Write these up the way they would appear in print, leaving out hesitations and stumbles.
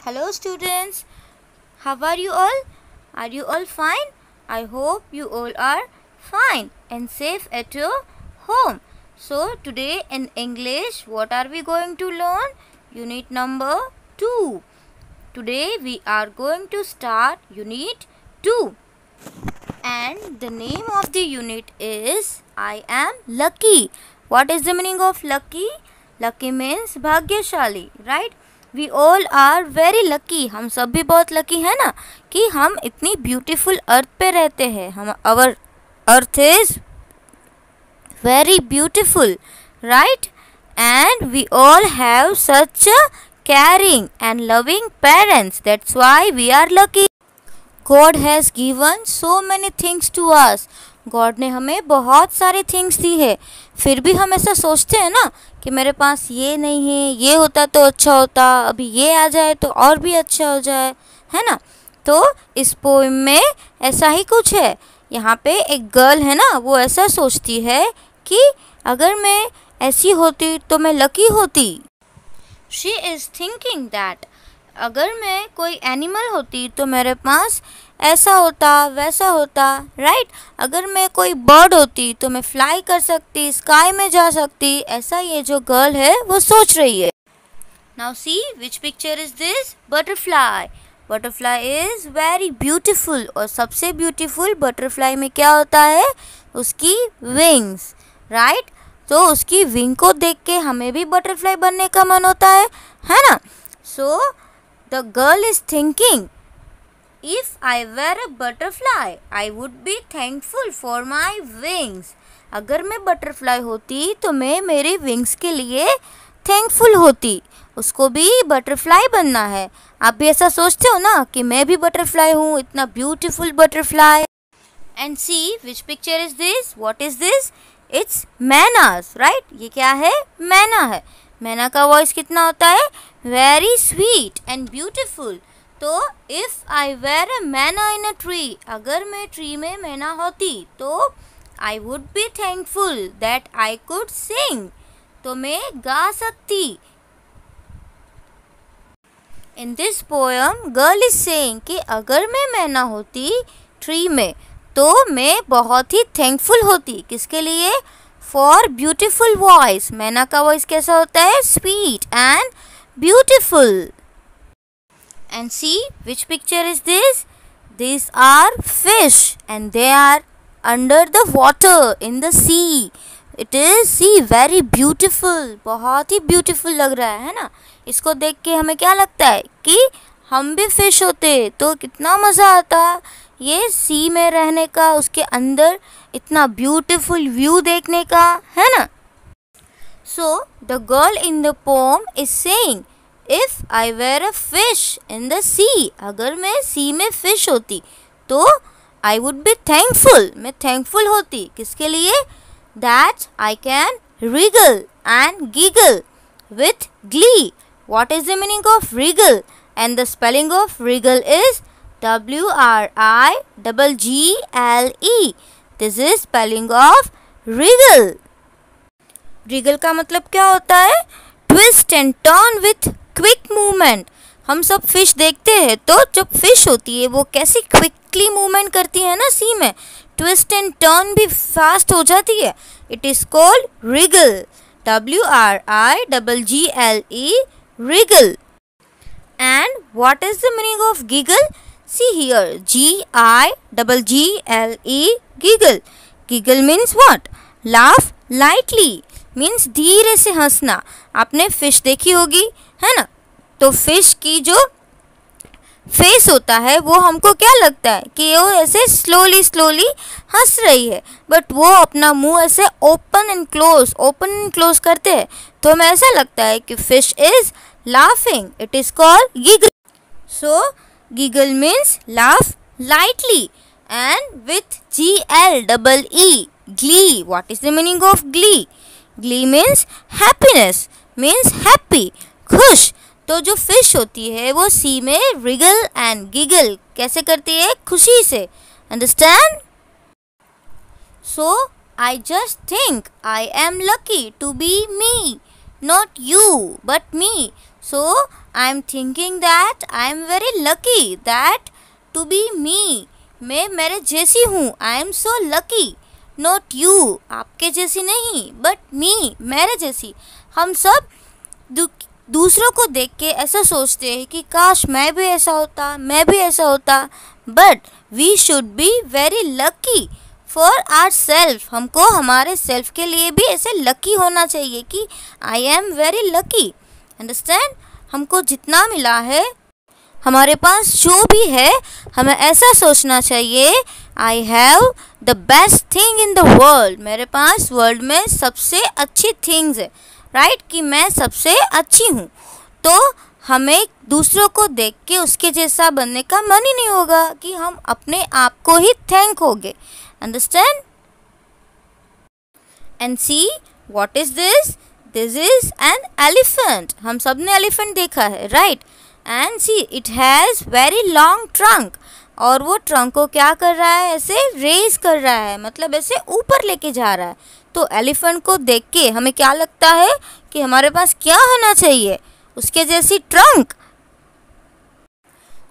Hello students, how are you all? Are you all fine? I hope you all are fine and safe at your home. So today in English, what are we going to learn? Unit number 2. Today we are going to start Unit 2. And the name of the unit is I am lucky. What is the meaning of lucky? Lucky means भाग्यशाली, right? We all are very lucky. हम सब भी बहुत lucky है ना कि हम इतनी beautiful earth पे रहते हैं. Our earth is very beautiful, right? And we all have such caring and loving parents. That's why we are lucky. God has given so many things to us. God ने हमें बहुत सारे things दी है, फिर भी हम ऐसा सोचते हैं ना कि मेरे पास ये नहीं है, ये होता तो अच्छा होता, अभी ये आ जाए तो और भी अच्छा हो जाए, है ना. तो इस पोएम में ऐसा ही कुछ है. यहाँ पे एक गर्ल है ना, वो ऐसा सोचती है कि अगर मैं ऐसी होती तो मैं लकी होती. शी इज़ थिंकिंग दैट अगर मैं कोई एनिमल होती तो मेरे पास ऐसा होता वैसा होता, राइट. अगर मैं कोई बर्ड होती तो मैं फ्लाई कर सकती, स्काई में जा सकती. ऐसा ये जो गर्ल है वो सोच रही है. Now see which picture is this? Butterfly. Butterfly is very beautiful. और सबसे ब्यूटीफुल बटरफ्लाई में क्या होता है? उसकी विंग्स, राइट. तो उसकी विंग को देख के हमें भी बटरफ्लाई बनने का मन होता है ना. So the girl is thinking, if I were a butterfly, I would be thankful for my wings. अगर मैं बटरफ्लाई होती तो मैं मेरे विंग्स के लिए थैंकफुल होती. उसको भी बटरफ्लाई बनना है. आप भी ऐसा सोचते हो ना कि मैं भी बटरफ्लाई हूँ, इतना beautiful butterfly. And see which picture is this? What is this? It's मैनास, राइट. ये क्या है? मैना है. मैना का वॉइस कितना होता है? Very sweet and beautiful. तो इफ़ आई वेर अ मैना इन अ ट्री, अगर मैं ट्री में मैना होती तो आई would be thankful that I could sing, तो मैं गा सकती. In this poem girl is saying कि अगर मैं मैना होती ट्री में तो मैं बहुत ही थैंकफुल होती. किसके लिए? For beautiful voice. मैना का वॉइस कैसा होता है? Sweet and beautiful. And see which picture is this? These are fish and they are under the water in the sea. It is sea very beautiful. बहुत ही beautiful लग रहा है ना. इसको देख के हमें क्या लगता है कि हम भी फिश होते तो कितना मज़ा आता ये सी में रहने का, उसके अंदर इतना ब्यूटीफुल व्यू देखने का, है ना. So the girl in the poem is saying, If I were a fish in the sea, अगर मैं सी में फिश होती तो I would be thankful, मैं thankful होती. किसके लिए? That I can wriggle and giggle with glee. What is the meaning of wriggle? And the spelling of wriggle is W-R-I-G-G-L-E. This is spelling of wriggle. wriggle का मतलब क्या होता है? Twist and turn with quick movement. हम सब fish देखते हैं तो जब फिश होती है वो कैसी क्विकली मूवमेंट करती है ना सी में, ट्विस्ट एंड टर्न भी फास्ट हो जाती है. It is called Regal. W-R-I-G-G-L-E, Regal. And what is the meaning of giggle? See here, G-I-G-G-L-E, giggle. Giggle means what? Laugh lightly, means धीरे से हंसना. आपने फिश देखी होगी, है ना. तो फिश की जो फेस होता है वो हमको क्या लगता है कि वो ऐसे स्लोली स्लोली हंस रही है, बट वो अपना मुंह ऐसे ओपन एंड क्लोज करते हैं तो हमें ऐसा लगता है कि fish is laughing. It is called giggle. So giggle means laugh lightly and with G-L-E-E, glee. What is the meaning of glee? Glee means happiness, means happy, खुश. तो जो फिश होती है वो सी में रिगल एंड गिगल कैसे करती है? खुशी से. Understand? So I just think I am lucky to be me, not you but me. So I am thinking that I am very lucky that to be me. मैं मेरे जैसी हूँ. I am so lucky. Not you. आपके जैसी नहीं, but me. मेरे जैसी. हम सब दूसरों को देख के ऐसा सोचते हैं कि काश मैं भी ऐसा होता, मैं भी ऐसा होता. But we should be very lucky for our self. हमको हमारे सेल्फ के लिए भी ऐसे लकी होना चाहिए कि I am very lucky. Understand? हमको जितना मिला है, हमारे पास जो भी है, हमें ऐसा सोचना चाहिए I have the best thing in the world. मेरे पास वर्ल्ड में सबसे अच्छी थिंग्स है. राइट? कि मैं सबसे अच्छी हूँ. तो हमें दूसरों को देख के उसके जैसा बनने का मन ही नहीं होगा कि हम अपने आप को ही थैंक होगे. Understand? And see what is this? This is an elephant. हम सब ने एलिफेंट देखा है. Right? And see it has very long trunk. और वो ट्रंक को क्या कर रहा है? ऐसे रेज कर रहा है, मतलब ऐसे ऊपर लेके जा रहा है. तो एलिफेंट को देख के हमें क्या लगता है कि हमारे पास क्या होना चाहिए? उसके जैसी trunk.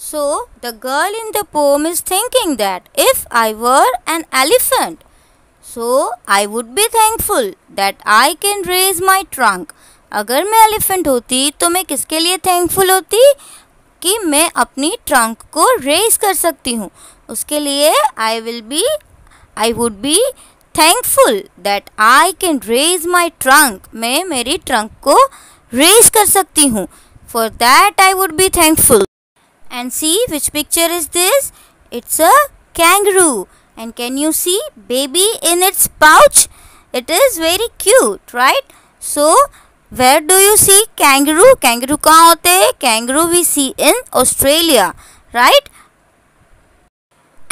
So the girl in the poem is thinking that if I were an elephant, so I would be thankful that I can raise my trunk. अगर मैं एलिफेंट होती तो मैं किसके लिए थैंकफुल होती? कि मैं अपनी ट्रंक को रेज कर सकती हूँ. उसके लिए I would be thankful that I can raise my trunk. मैं मेरी ट्रंक को रेज कर सकती हूँ. For that I would be thankful. And see which picture is this? It's a kangaroo. And can you see baby in its pouch? It is very cute, right? So where do you see kangaroo? Kangaroo कहाँ होते हैं? Kangaroo we see in Australia, right?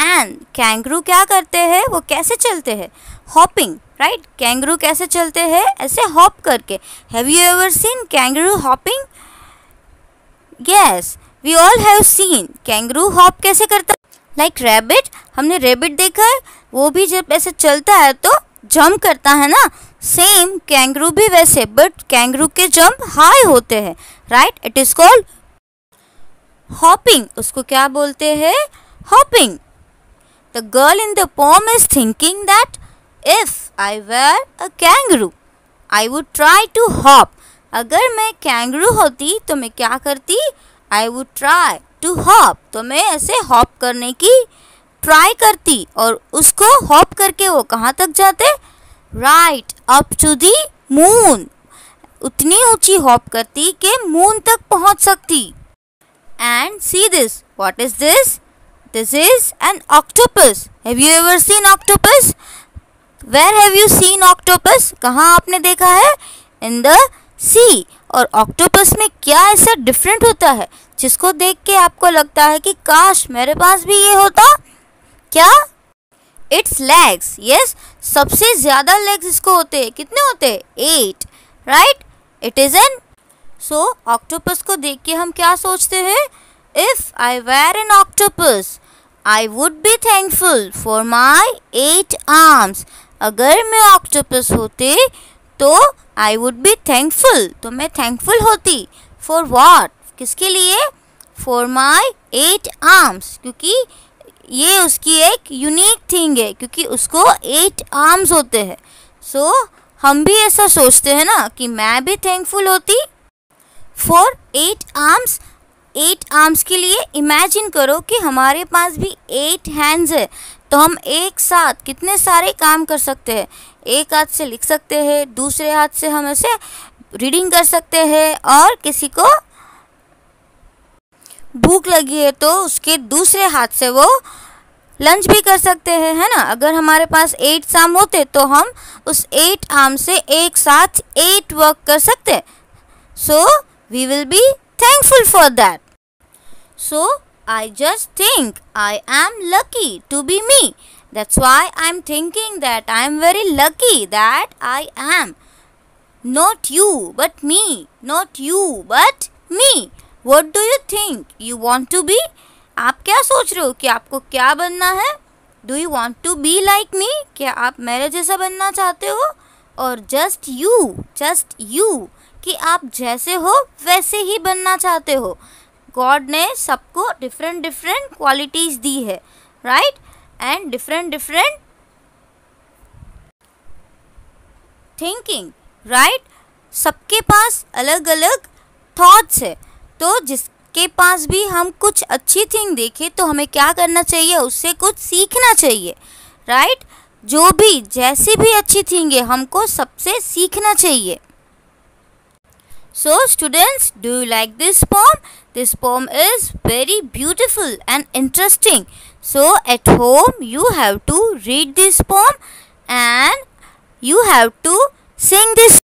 And kangaroo क्या करते हैं? वो कैसे चलते हैं? Hopping, right? Kangaroo कैसे चलते हैं? ऐसे hop करके. Have you ever seen kangaroo hopping? Yes, we all have seen. Kangaroo hop कैसे करता है? Like rabbit. हमने rabbit देखा है. वो भी जब ऐसे चलता है तो जंप करता है ना. सेम कैंगरू भी वैसे, बट कैंगरू के जंप हाई होते हैं. Right? It is called hopping. उसको क्या बोलते हैं? Hopping. The girl in the poem is thinking that if I were a kangaroo I would try to hop. अगर मैं कैंगरू होती तो मैं क्या करती? I would try to hop. तो मैं ऐसे हॉप करने की ट्राई करती. और उसको हॉप करके वो कहाँ तक जाते? Right up to the moon. उतनी ऊंची हॉप करती कि मून तक पहुंच सकती. And see this. What is this? This is an octopus. Have you ever seen octopus? Where have you seen octopus? कहाँ आपने देखा है? In the sea. और ऑक्टोपस में क्या ऐसा डिफरेंट होता है जिसको देख के आपको लगता है कि काश मेरे पास भी ये होता? क्या? It's legs. यस, सबसे ज़्यादा लेग्स इसको होते हैं. कितने होते हैं? 8. Right? It is an. So octopus को देख के हम क्या सोचते हैं? If I were an octopus I would be thankful for my 8 arms. अगर मैं ऑक्टोपस होते तो आई वुड बी थैंकफुल. तो मैं थैंकफुल होती. For what? किसके लिए? For my 8 arms. क्योंकि ये उसकी एक यूनिक थिंग है, क्योंकि उसको 8 आर्म्स होते हैं. सो हम भी ऐसा सोचते हैं ना कि मैं भी थैंकफुल होती फॉर 8 आर्म्स. 8 आर्म्स के लिए इमेजिन करो कि हमारे पास भी 8 हैंड्स है. तो हम एक साथ कितने सारे काम कर सकते हैं. एक हाथ से लिख सकते हैं, दूसरे हाथ से हम ऐसे रीडिंग कर सकते हैं, और किसी को भूख लगी है तो उसके दूसरे हाथ से वो लंच भी कर सकते हैं, है ना. अगर हमारे पास 8 आर्म होते तो हम उस 8 आर्म से एक साथ 8 वर्क कर सकते. So we will be thankful for that. So I just think I am lucky to be me. That's why I'm thinking that I'm very lucky that I am. Not you, but me. Not you, but me. What do you think you want to be? आप क्या सोच रहे हो कि आपको क्या बनना है? Do you want to be like me? क्या आप मेरे जैसा बनना चाहते हो? और just you कि आप जैसे हो वैसे ही बनना चाहते हो। गॉड ने सबको डिफरेंट डिफरेंट क्वालिटीज़ दी है, right, and different different thinking, right. सबके पास अलग अलग थॉट्स है। तो जिसके पास भी हम कुछ अच्छी थिंग देखें तो हमें क्या करना चाहिए, उससे कुछ सीखना चाहिए, राइट। जो भी जैसी भी अच्छी थिंग है हमको सबसे सीखना चाहिए। So students, do you like this poem? This poem is very beautiful and interesting. So at home you have to read this poem and you have to sing this